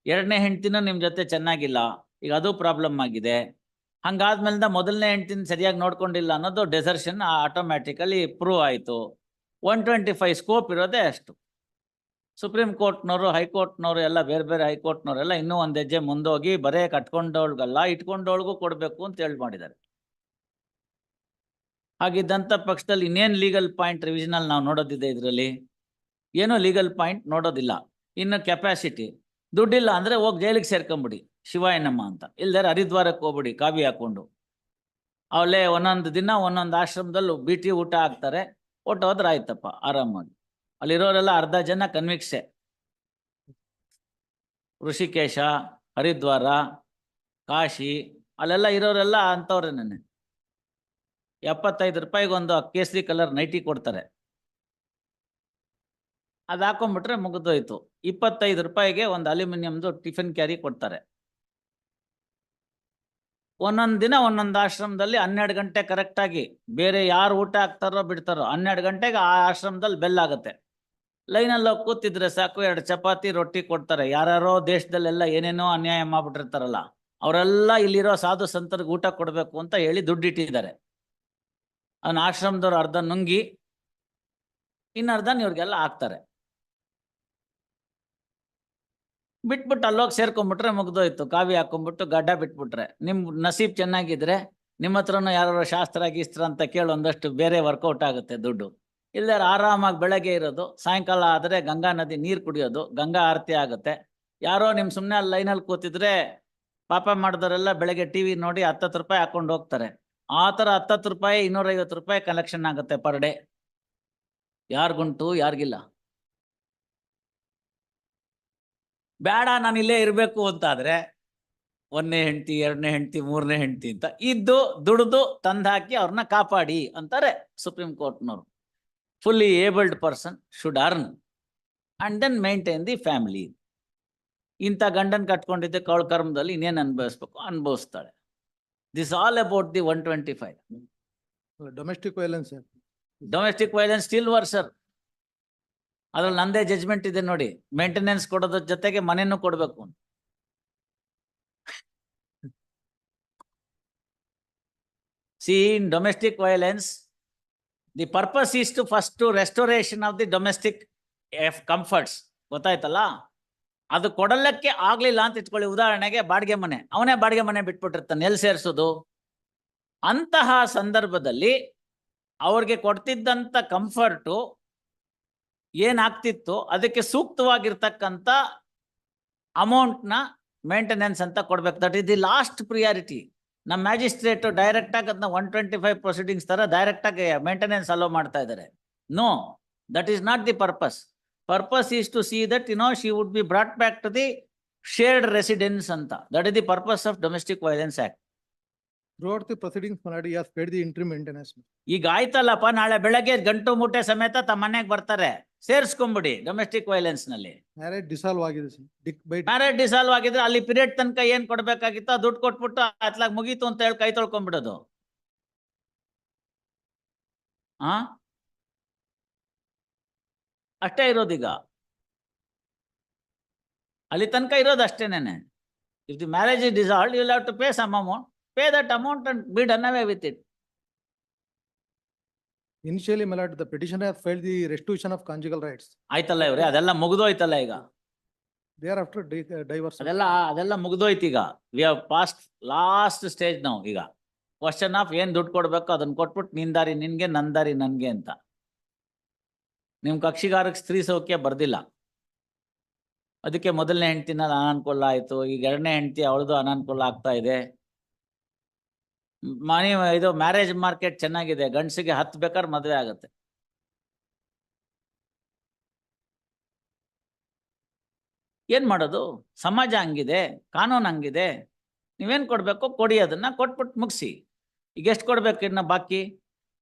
ಎರಡನೇ ಹೆಂಡ್ತಿನೂ ನಿಮ್ ಜೊತೆ ಚೆನ್ನಾಗಿಲ್ಲ, ಈಗ ಅದು ಪ್ರಾಬ್ಲಮ್ ಆಗಿದೆ. ಹಂಗಾದ್ಮೇಲಿಂದ ಮೊದಲನೇ ಹೆಂಡ್ತಿನ ಸರಿಯಾಗಿ ನೋಡ್ಕೊಂಡಿಲ್ಲ ಅನ್ನೋದು ಡೆಸರ್ಷನ್ ಆಟೋಮ್ಯಾಟಿಕಲಿ ಪ್ರೂವ್ ಆಯಿತು. 125 ಸ್ಕೋಪ್ ಇರೋದೇ ಅಷ್ಟು. ಸುಪ್ರೀಂ ಕೋರ್ಟ್ನವರು, ಹೈಕೋರ್ಟ್ನವರು ಎಲ್ಲ ಬೇರೆ ಬೇರೆ ಹೈಕೋರ್ಟ್ನವರೆಲ್ಲ ಇನ್ನೂ ಒಂದು ಹೆಜ್ಜೆ ಮುಂದೋಗಿ ಬರೇ ಕಟ್ಕೊಂಡವಳಿಗಲ್ಲ ಇಟ್ಕೊಂಡವಳಿಗೂ ಕೊಡಬೇಕು ಅಂತ ಹೇಳಿ ಮಾಡಿದ್ದಾರೆ. ಹಾಗಿದ್ದಂಥ ಪಕ್ಷದಲ್ಲಿ ಇನ್ನೇನು ಲೀಗಲ್ ಪಾಯಿಂಟ್ ರಿವಿಷನಲ್ಲಿ ನಾವು ನೋಡೋದಿದೆ? ಇದರಲ್ಲಿ ಏನೋ ಲೀಗಲ್ ಪಾಯಿಂಟ್ ನೋಡೋದಿಲ್ಲ. ಇನ್ನು ಕೆಪಾಸಿಟಿ, ದುಡ್ಡಿಲ್ಲ ಅಂದರೆ ಹೋಗಿ ಜೈಲಿಗೆ ಸೇರ್ಕೊಂಬಿಡಿ ಶಿವಾಯನಮ್ಮ ಅಂತ, ಇಲ್ದಾರೆ ಹರಿದ್ವಾರಕ್ಕೆ ಹೋಗ್ಬಿಡಿ ಕಾವಿ ಹಾಕ್ಕೊಂಡು. ಅವಳೇ ಒಂದೊಂದು ದಿನ ಒಂದೊಂದು ಆಶ್ರಮದಲ್ಲಿ ಬಿಟಿ ಊಟ ಹಾಕ್ತಾರೆ, ಒಟ್ಟು ಹೋದ್ರೆ ಆಯ್ತಪ್ಪ ಆರಾಮಾಗಿ. ಅಲ್ಲಿರೋರೆಲ್ಲ ಅರ್ಧ ಜನ ಕನ್ವಿಕ್ಸೆ. ಋಷಿಕೇಶ, ಹರಿದ್ವಾರ, ಕಾಶಿ ಅಲ್ಲೆಲ್ಲ ಇರೋರೆಲ್ಲ ಅಂಥವ್ರೆ. ನೆನೆ 75 ರೂಪಾಯಿಗೊಂದು ಕೇಸರಿ ಕಲರ್ ನೈಟಿ ಕೊಡ್ತಾರೆ, ಅದು ಹಾಕೊಂಡ್ಬಿಟ್ರೆ ಮುಗಿದೋಯ್ತು. 25 ರೂಪಾಯಿಗೆ ಒಂದು ಅಲ್ಯೂಮಿನಿಯಮ್ದು ಟಿಫಿನ್ ಕ್ಯಾರಿ ಕೊಡ್ತಾರೆ. ಒಂದೊಂದು ದಿನ ಒಂದೊಂದು ಆಶ್ರಮದಲ್ಲಿ 12 ಗಂಟೆ ಕರೆಕ್ಟಾಗಿ, ಬೇರೆ ಯಾರು ಊಟ ಹಾಕ್ತಾರೋ ಬಿಡ್ತಾರೋ 12 ಗಂಟೆಗೆ ಆ ಆಶ್ರಮದಲ್ಲಿ ಬೆಲ್ ಆಗುತ್ತೆ. ಲೈನಲ್ಲಿ ಹೋಗಿ ಕೂತಿದ್ರೆ ಸಾಕು, 2 ಚಪಾತಿ ರೊಟ್ಟಿ ಕೊಡ್ತಾರೆ. ಯಾರ್ಯಾರೋ ದೇಶದಲ್ಲೆಲ್ಲ ಏನೇನೋ ಅನ್ಯಾಯ ಮಾಡ್ಬಿಟ್ಟಿರ್ತಾರಲ್ಲ ಅವರೆಲ್ಲ ಇಲ್ಲಿರೋ ಸಾಧು ಸಂತರಿಗೆ ಊಟ ಕೊಡಬೇಕು ಅಂತ ಹೇಳಿ ದುಡ್ಡಿಟ್ಟಿದ್ದಾರೆ. ಅವನ ಆಶ್ರಮದವ್ರು ಅರ್ಧ ನುಂಗಿ ಇನ್ನರ್ಧ ಇವ್ರಿಗೆಲ್ಲ ಹಾಕ್ತಾರೆ. ಬಿಟ್ಬಿಟ್ಟು ಅಲ್ಲೋಗಿ ಸೇರ್ಕೊಂಡ್ಬಿಟ್ರೆ ಮುಗ್ದೋಯ್ತು. ಕಾವಿ ಹಾಕೊಂಡ್ಬಿಟ್ಟು ಗಡ್ಡ ಬಿಟ್ಬಿಟ್ರೆ ನಿಮ್ ನಸೀಬ್ ಚೆನ್ನಾಗಿದ್ರೆ ನಿಮ್ಮ ಹತ್ರನೂ ಯಾರು ಶಾಸ್ತ್ರ ಗೀಸ್ತ್ರ ಅಂತ ಕೇಳಿ ಒಂದಷ್ಟು ಬೇರೆ ವರ್ಕೌಟ್ ಆಗುತ್ತೆ ದುಡ್ಡು. ಇಲ್ಲದೆ ಆರಾಮಾಗಿ ಬೆಳಗ್ಗೆ ಇರೋದು, ಸಾಯಂಕಾಲ ಆದರೆ ಗಂಗಾ ನದಿ ನೀರು ಕುಡಿಯೋದು, ಗಂಗಾ ಆರತಿ ಆಗುತ್ತೆ. ಯಾರೋ ನಿಮ್ಮ ಸುಮ್ಮನೆ ಅಲ್ಲಿ ಲೈನಲ್ಲಿ ಕೂತಿದ್ರೆ ಪಾಪ ಮಾಡಿದವರೆಲ್ಲ ಬೆಳಗ್ಗೆ ಟಿವಿ ನೋಡಿ 10 ರೂಪಾಯಿ ಹಾಕೊಂಡು ಹೋಗ್ತಾರೆ. ಆ ಥರ 10 ರೂಪಾಯಿ 250 ರೂಪಾಯಿ ಕಲೆಕ್ಷನ್ ಆಗುತ್ತೆ ಪರ್ ಡೇ. ಯಾರಿಗುಂಟು ಯಾರಿಗಿಲ್ಲ. ಬೇಡ ನಾನು ಇಲ್ಲೇ ಇರಬೇಕು ಅಂತಾದರೆ 1ನೇ ಹೆಂಡ್ತಿ 2ನೇ ಹೆಂಡ್ತಿ 3ನೇ ಹೆಂಡ್ತಿ ಅಂತ ಇದ್ದು ದುಡಿದು ತಂದಾಕಿ ಅವ್ರನ್ನ ಕಾಪಾಡಿ ಅಂತಾರೆ ಸುಪ್ರೀಂ ಕೋರ್ಟ್ನವರು. Fully abled person should earn and then maintain the family. ಇಂಥ ಗಂಡನ್ ಕಟ್ಕೊಂಡಿದ್ದಕ್ಕೆ ಅವಳ ಕರ್ಮದಲ್ಲಿ ಇನ್ನೇನು ಅನುಭವಿಸ್ಬೇಕು ಅನುಭವಿಸ್ತಾಳೆ. This all about the 125. Domestic violence, domestic violence still worser. ಅದ್ರಲ್ಲಿ ನಂದೇ ಜಜ್ಮೆಂಟ್ ಇದೆ ನೋಡಿ. ಮೇಂಟೆನೆನ್ಸ್ ಕೊಡೋದ್ರ ಜೊತೆಗೆ ಮನೆನೂ ಕೊಡಬೇಕು. See, in domestic violence, the purpose is to first to restoration of the domestic comforts. ಗೊತ್ತಾಯ್ತಲ್ಲ? ಅದು ಕೊಡಲಕ್ಕೆ ಆಗ್ಲಿಲ್ಲ ಅಂತ ಇಟ್ಕೊಳ್ಳಿ. ಉದಾಹರಣೆಗೆ ಬಾಡಿಗೆ ಮನೆ, ಅವನೇ ಬಾಡಿಗೆ ಮನೆ ಬಿಟ್ಬಿಟ್ಟಿರ್ತಾನೆ, ಎಲ್ಲಿ ಸೇರಿಸೋದು? ಅಂತಹ ಸಂದರ್ಭದಲ್ಲಿ ಅವ್ರಿಗೆ ಕೊಡ್ತಿದ್ದಂಥ ಕಂಫರ್ಟು ಏನಾಗ್ತಿತ್ತು ಅದಕ್ಕೆ ಸೂಕ್ತವಾಗಿರ್ತಕ್ಕಂಥ ಅಮೌಂಟ್ನ ಮೇಂಟೆನೆನ್ಸ್ ಅಂತ ಕೊಡ್ಬೇಕು. That is the last priority. ನಮ್ಮ ಮ್ಯಾಜಿಸ್ಟ್ರೇಟು ಡೈರೆಕ್ಟಾಗಿ ಅದನ್ನ 125 ಪ್ರೊಸೀಡಿಂಗ್ಸ್ ಥರ ಡೈರೆಕ್ಟಾಗಿ ಮೇಂಟೆನೆನ್ಸ್ ಅಲೋ ಮಾಡ್ತಾ ಇದ್ದಾರೆ. No, that is not the purpose. Purpose is to see that she would be brought back to the shared residence ಅಂತ. That is the purpose of domestic violence act. throughout the proceedings Maladi has paid the interim maintenance. ಈಗ ಆಯ್ತಲ್ಲಪ್ಪ, ನಾಳೆ ಬೆಳಗ್ಗೆ ಗಂಟು ಮೂಟೆ ಸಮೇತ ತಮ್ಮ ಮನೆಗೆ ಬರ್ತಾರೆ, ಸೇರಿಸ್ಕೊಂಬಿಡಿ ಡೊಮೆಸ್ಟಿಕ್ ವೈಲೆನ್ಸ್ ನಲ್ಲಿ. ಮ್ಯಾರೇಜ್ ಡಿಸಾಲ್ವ್ ಆಗಿದೆ ಸರ್. ಮ್ಯಾರೇಜ್ ಡಿಸಾಲ್ವ್ ಆಗಿದ್ರೆ ಅಲ್ಲಿ ಪೀರಿಯಡ್ ತನಕ ಏನ್ ಕೊಡ್ಬೇಕಾಗಿತ್ತು ದುಡ್ಡು ಕೊಟ್ಬಿಟ್ಟು ಅತ್ಲಾಗ ಮುಗೀತು ಅಂತ ಹೇಳಿ ಕೈ ತೊಳ್ಕೊಂಡ್ಬಿಡೋದು. ಅಷ್ಟೇ ಇರೋದೀಗ, ಅಲ್ಲಿ ತನಕ ಇರೋದು ಅಷ್ಟೇನೇನೆ. If the marriage is dissolved you will have to pay some amount. Pay that amount and be done away with it. Initially, my lord, the petitioner has filed the restitution of conjugal rights. ಆಯ್ತಲ್ಲ ಇವ್ರೆ, ಅದೆಲ್ಲ ಮುಗಿದೋಯ್ತಲ್ಲ ಈಗ. Thereafter, divorce. ಅದೆಲ್ಲ ಮುಗಿದೋಯ್ತು ಈಗ. We have past last stage ನಾವು. ಈಗ question of ಏನ್ ದುಡ್ಡು ಕೊಡ್ಬೇಕು ಅದನ್ನ ಕೊಟ್ಬಿಟ್ಟು ನಿನ್ ದಾರಿ ನಿನ್ಗೆ, ನನ್ ದಾರಿ ನನ್ಗೆ ಅಂತ. ನಿಮ್ ಕಕ್ಷಿಗಾರಕ್ಕೆ ಸ್ತ್ರೀ ಸೌಖ್ಯ ಬರ್ದಿಲ್ಲ, ಅದಕ್ಕೆ ಮೊದಲನೇ ಹೆಂಡತಿನ ಅನಾನುಕೂಲ ಆಯ್ತು. ಈಗ 2ನೇ ಹೆಂಡತಿ ಅವಳದು ಅನಾನುಕೂಲ ಆಗ್ತಾ ಇದೆ. ಇದು ಮ್ಯಾರೇಜ್ ಮಾರ್ಕೆಟ್ ಚೆನ್ನಾಗಿದೆ, ಗಂಡಸಿಗೆ 10 ಬೇಕಾದ್ರೆ ಮದುವೆ ಆಗುತ್ತೆ. ಏನ್ ಮಾಡೋದು? ಸಮಾಜ ಹಂಗಿದೆ, ಕಾನೂನು ಹಂಗಿದೆ. ನೀವೇನ್ ಕೊಡ್ಬೇಕು ಕೊಡಿ, ಅದನ್ನ ಕೊಟ್ಬಿಟ್ಟು ಮುಗಿಸಿ. ಈಗ ಎಷ್ಟು ಕೊಡ್ಬೇಕು ಇನ್ನ ಬಾಕಿ?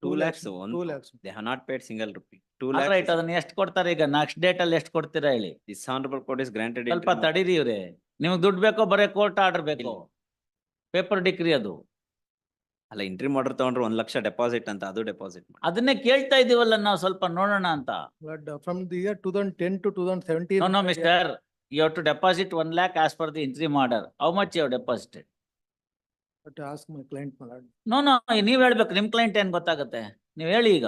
2 lakhs. 2 lakhs. They have not paid single rupee. 2 right. lakhs. ಅದನ್ನ ಎಷ್ಟು ಕೊಡ್ತಾರೆ ಈಗ? ನೆಕ್ಸ್ಟ್ ಡೇಟ್ ಅಲ್ಲಿ ಎಷ್ಟು ಕೊಡ್ತೀರಾ ಹೇಳಿ? This honorable court is granted. ಸ್ವಲ್ಪ interim- ತಡೀರಿ ಇವ್ರೆ. ನಿಮ್ಗೆ ದುಡ್ಡು ಬೇಕೋ ಬರೀ ಕೋರ್ಟ್ ಆರ್ಡರ್ ಬೇಕೋ? ಪೇಪರ್ ಡಿಗ್ರಿ ಅದು. ಅಲ್ಲ, ಇಂಟ್ರಿಮ್ ಆರ್ಡರ್ ತಗೊಂಡ್ರೆ 1 ಲಕ್ಷ ಡೆಪಾಸಿಟ್ ಅಂತ, ಅದು ಡೆಪಾಸಿಟ್ ಮಾಡಿ. ಅದನ್ನೇ ಕೇಳ್ತಾ ಇದೀವಲ್ಲ ನಾವು, ಸ್ವಲ್ಪ ನೋಡೋಣ ಅಂತ. But from the year 2010 to 2017. No mister, You have to deposit 1 lakh as per the interim order. How much you have deposited? But ask my client, my lord. No, ನೀವ್ ಹೇಳ್ಬೇಕು, ನಿಮ್ ಕ್ಲೈಂಟ್ ಏನ್ ಗೊತ್ತಾಗುತ್ತೆ, ನೀವ್ ಹೇಳಿ ಈಗ.